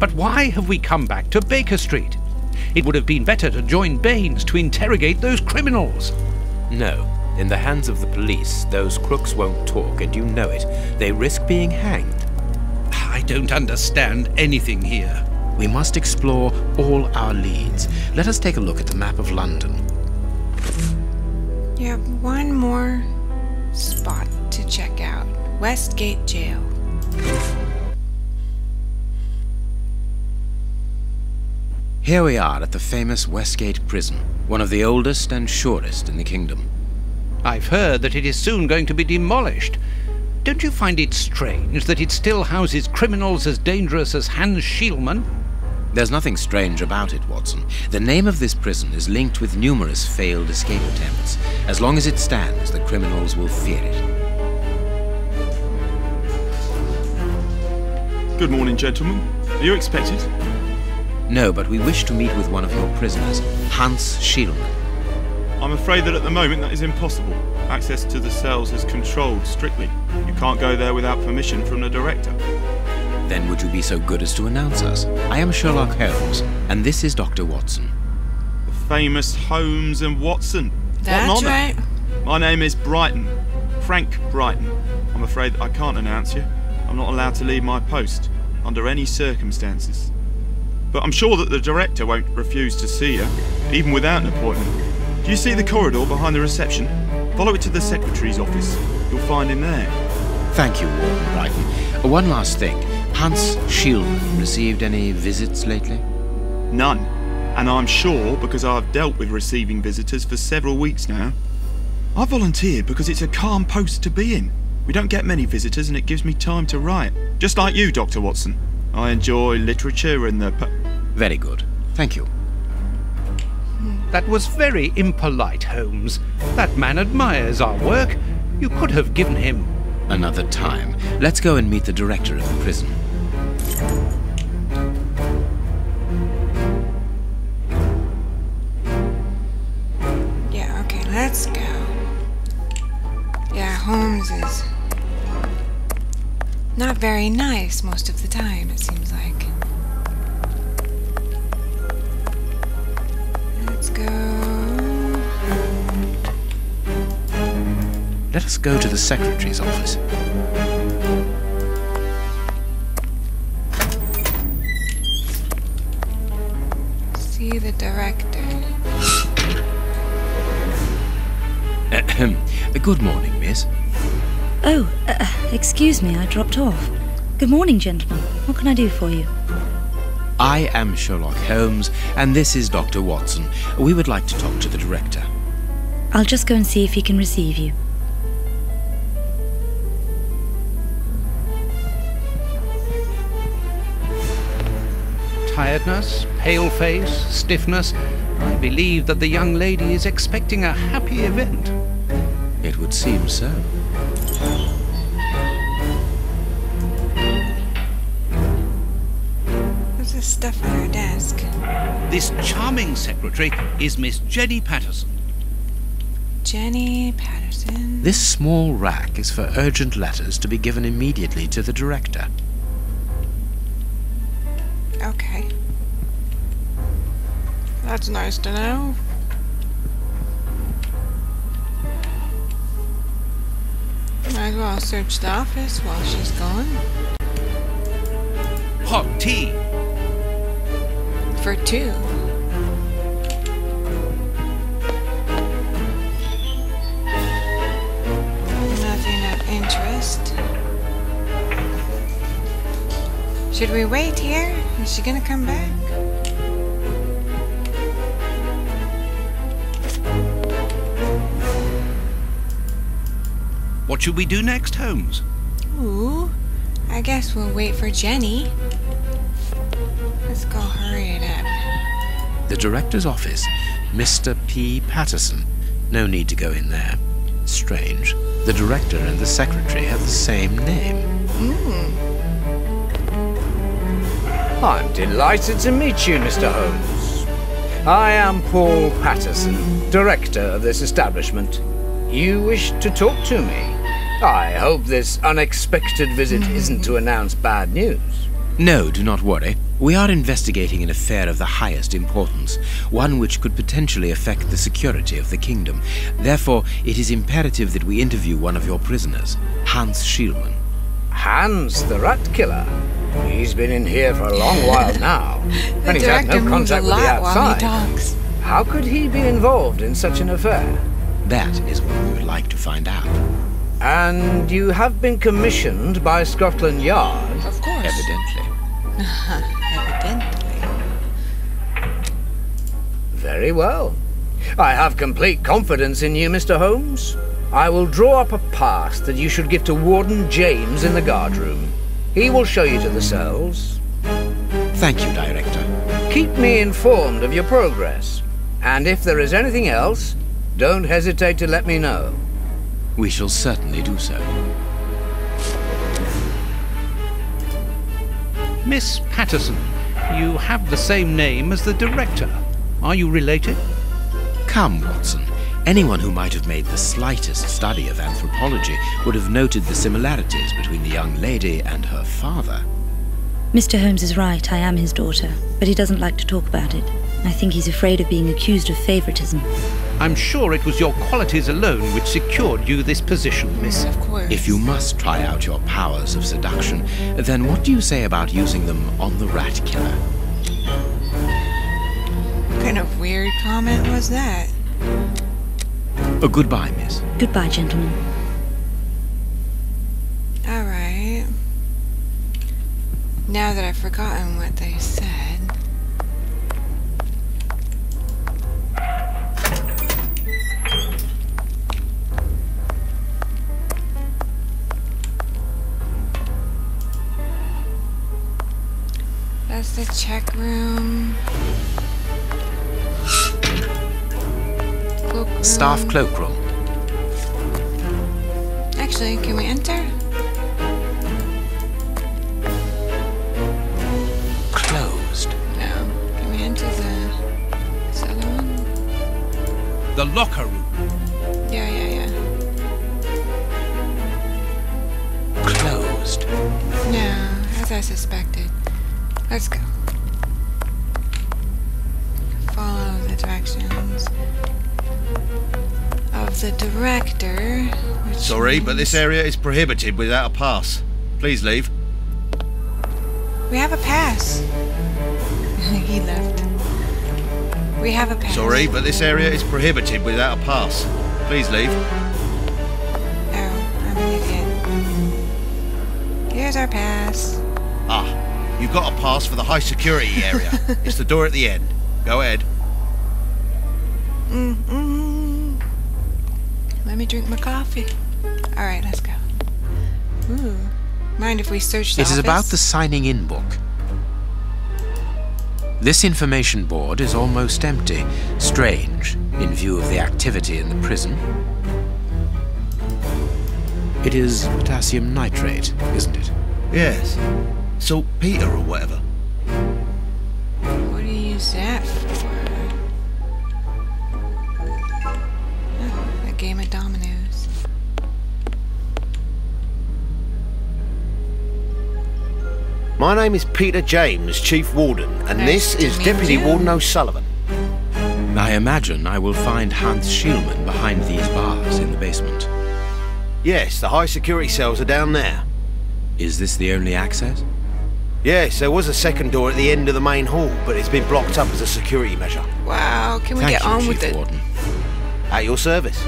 But why have we come back to Baker Street? It would have been better to join Baines to interrogate those criminals. No. In the hands of the police, those crooks won't talk, and you know it. They risk being hanged. I don't understand anything here. We must explore all our leads. Let us take a look at the map of London. You have one more spot to check out. Westgate Jail. Here we are at the famous Westgate Prison, one of the oldest and surest in the kingdom. I've heard that it is soon going to be demolished. Don't you find it strange that it still houses criminals as dangerous as Hans Schielman? There's nothing strange about it, Watson. The name of this prison is linked with numerous failed escape attempts. As long as it stands, the criminals will fear it. Good morning, gentlemen. Are you expected? No, but we wish to meet with one of your prisoners, Hans Schielman. I'm afraid that at the moment that is impossible. Access to the cells is controlled strictly. You can't go there without permission from the director. Then would you be so good as to announce us? I am Sherlock Holmes, and this is Dr. Watson. The famous Holmes and Watson. That's right. My name is Brighton. Frank Brighton. I'm afraid I can't announce you. I'm not allowed to leave my post, under any circumstances. But I'm sure that the director won't refuse to see you, even without an appointment. Do you see the corridor behind the reception? Follow it to the secretary's office. You'll find him there. Thank you, Warden Brighton. One last thing. Hans Schielman received any visits lately? None. And I'm sure because I've dealt with receiving visitors for several weeks now. I volunteered because it's a calm post to be in. We don't get many visitors and it gives me time to write. Just like you, Dr. Watson. I enjoy literature and the... Very good. Thank you. That was very impolite, Holmes. That man admires our work. You could have given him... Another time. Let's go and meet the director of the prison. Yeah, okay, let's go. Yeah, Holmes is not very nice most of the time, it seems like. Let's go. Let us go to the secretary's office. See the director. Good morning, miss. Oh, excuse me, I dropped off. Good morning, gentlemen. What can I do for you? I am Sherlock Holmes, and this is Dr. Watson. We would like to talk to the director. I'll just go and see if he can receive you. Tiredness, pale face, stiffness. I believe that the young lady is expecting a happy event. It would seem so. What's this stuff on her desk? This charming secretary is Miss Jenny Patterson. Jenny Patterson. This small rack is for urgent letters to be given immediately to the director. Okay. That's nice to know. Might as well search the office while she's gone. Hot tea. For two. Nothing of interest. Should we wait here? Is she gonna come back? What should we do next, Holmes? Ooh, I guess we'll wait for Jenny. Let's go hurry it up. The director's office, Mr. P. Patterson. No need to go in there. Strange. The director and the secretary have the same name. I'm delighted to meet you, Mr. Holmes. I am Paul Patterson, director of this establishment. You wish to talk to me? I hope this unexpected visit isn't to announce bad news. No, do not worry. We are investigating an affair of the highest importance, one which could potentially affect the security of the kingdom. Therefore, it is imperative that we interview one of your prisoners, Hans Schielman. Hans, the rat killer. He's been in here for a long while now, and he's had no contact with the outside. How could he be involved in such an affair? That is what we would like to find out. And you have been commissioned by Scotland Yard? Of course. Evidently. Evidently. Very well. I have complete confidence in you, Mr. Holmes. I will draw up a pass that you should give to Warden James in the guardroom. He will show you to the cells. Thank you, Director. Keep me informed of your progress. And if there is anything else, don't hesitate to let me know. We shall certainly do so. Miss Patterson, you have the same name as the director. Are you related? Come, Watson. Anyone who might have made the slightest study of anthropology would have noted the similarities between the young lady and her father. Mr. Holmes is right, I am his daughter, but he doesn't like to talk about it. I think he's afraid of being accused of favoritism. I'm sure it was your qualities alone which secured you this position, miss. Of course. If you must try out your powers of seduction, then what do you say about using them on the rat killer? What kind of weird comment was that? Goodbye, miss. Goodbye, gentlemen. Alright. Now that I've forgotten what they said. That's the check room. Cloakroom. Staff cloakroom. Actually, can we enter? Closed. No. Can we enter this other one? The locker room. Yeah. Closed. No, as I suspected. Let's go. Follow the directions of the director. Sorry, but this area is prohibited without a pass. Please leave. We have a pass. He left. We have a pass. Sorry, but this area is prohibited without a pass. Please leave. Oh, I'm an idiot. Here's our pass. Ah. You've got a pass for the high security area. It's the door at the end. Go ahead. Let me drink my coffee. Alright, let's go. Ooh. Mind if we search the office? It is about the signing in book. This information board is almost empty. Strange, in view of the activity in the prison. It is potassium nitrate, isn't it? Yes. Saltpeter or whatever. What do you use that for? Oh, a game of dominoes. My name is Peter James, Chief Warden, and Nice this is to meet Deputy you. Warden O'Sullivan. I imagine I will find Hans Schielman behind these bars in the basement. Yes, the high security cells are down there. Is this the only access? Yes, there was a second door at the end of the main hall, but it's been blocked up as a security measure. Wow, can we Thank get you, on Chief with it? Warden. At your service.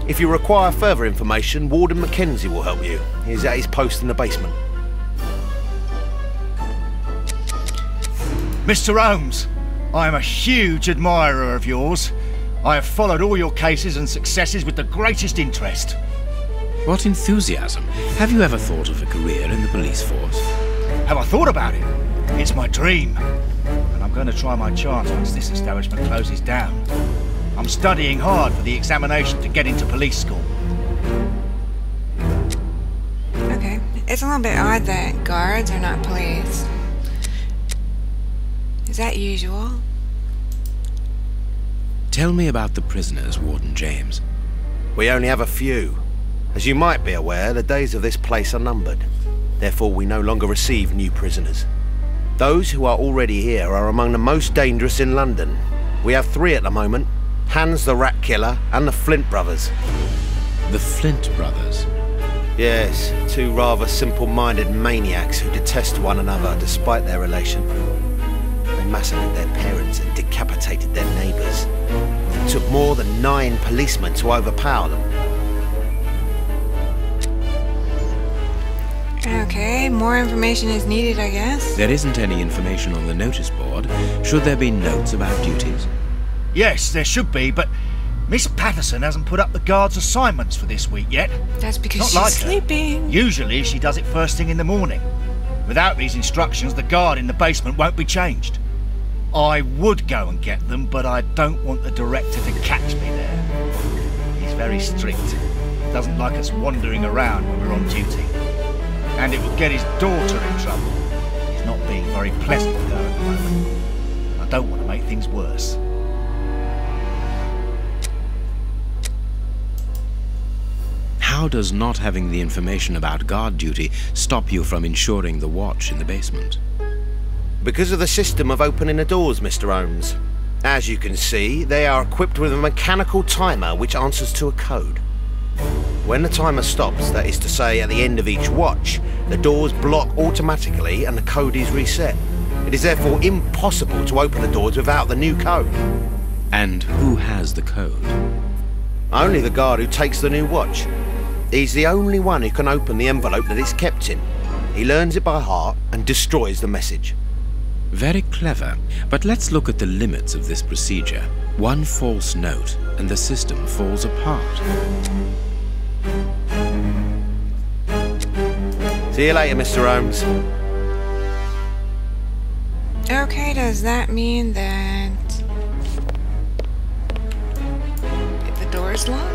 If you require further information, Warden Mackenzie will help you. He's at his post in the basement. Mr. Holmes, I am a huge admirer of yours. I have followed all your cases and successes with the greatest interest. What enthusiasm. Have you ever thought of a career in the police force? Have I thought about it? It's my dream. And I'm going to try my chance once this establishment closes down. I'm studying hard for the examination to get into police school. Okay. It's a little bit odd that guards are not police. Is that usual? Tell me about the prisoners, Warden James. We only have a few. As you might be aware, the days of this place are numbered. Therefore, we no longer receive new prisoners. Those who are already here are among the most dangerous in London. We have 3 at the moment. Hans the Rat Killer and the Flint Brothers. The Flint Brothers? Yes, 2 rather simple-minded maniacs who detest one another despite their relation. They massacred their parents and decapitated their neighbours. It took more than 9 policemen to overpower them. Okay, more information is needed, I guess. There isn't any information on the notice board. Should there be notes about duties? Yes, there should be, but Miss Patterson hasn't put up the guard's assignments for this week yet. That's because Not she's like her. sleeping. Usually she does it first thing in the morning. Without these instructions, the guard in the basement won't be changed. I would go and get them, but I don't want the director to catch me there. He's very strict. Doesn't like us wandering around when we're on duty. And it would get his daughter in trouble. He's not being very pleasant with her at the moment. I don't want to make things worse. How does not having the information about guard duty stop you from ensuring the watch in the basement? Because of the system of opening the doors, Mr. Holmes. As you can see, they are equipped with a mechanical timer which answers to a code. When the timer stops, that is to say at the end of each watch, the doors block automatically and the code is reset. It is therefore impossible to open the doors without the new code. And who has the code? Only the guard who takes the new watch. He's the only one who can open the envelope that it's kept in. He learns it by heart and destroys the message. Very clever, but let's look at the limits of this procedure. One false note and the system falls apart. See you later, Mr. Holmes. Okay, does that mean that if the door is locked?